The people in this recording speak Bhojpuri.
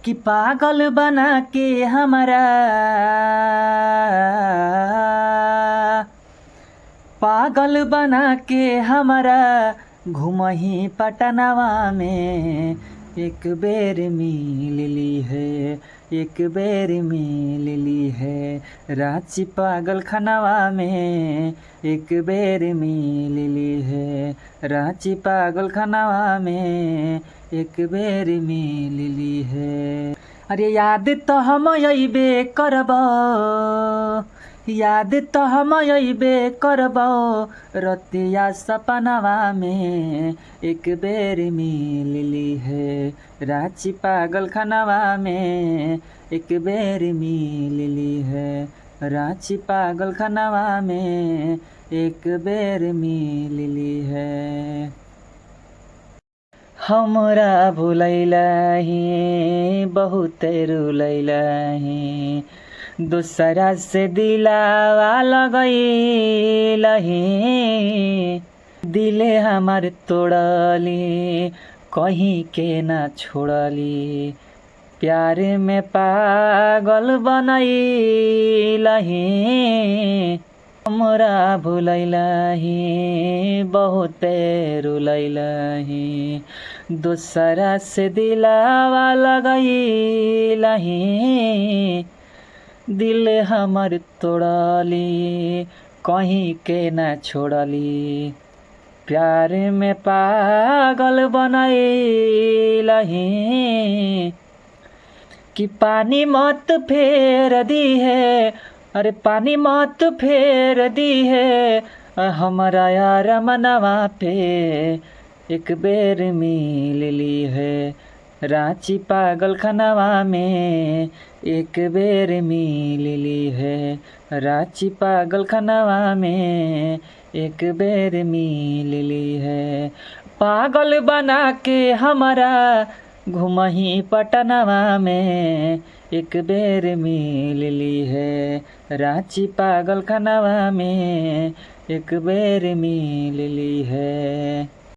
कि पागल बना के हमारा, पागल बना के हमारा घुमही पटनवा में। एक बेर मिल ली है, एक बेर मिल ली है रांची पागल खानवा में। एक बेर मिल ली है रांची पागल खानवा में। एक बेर मिल ली है। अरे याद तो हम अइबे करब, याद तो हम अइबे करब रतिया सपनवा में। एक बेर मिल ली है रांची पागल खानवा में। एक बेर मिल ली है रांची पागल खानवा में। एक बेर मिल ली है। हमरा भुलैलही बहुत रुलैलही, दूसरा से दिलावा लगैलही। दिले हमार तोड़ली कहीं के ना छोड़ली, प्यार में पागल बनैलही। हमरा भुलैलही बहुत रुलैलही, दूसरा से दिलावा लगैलही। दिल हमर तोड़ली कहीं के ना छोड़ली, प्यार में पागल बनैलही। कि पानी मत फेर दी है, अरे पानी मत फेर दी है हमारा यार मनवा पे। एक बेर मिल ली है रांची पागल खानवा में। एक बेर मिल ली है रांची पागल खानवा में। एक बेर मिल ली है। पागल बना के हमारा घुमही पटनवा में। एक बेर मिल ली है रांची पागल खानवा में। एक बेर मिल ली है।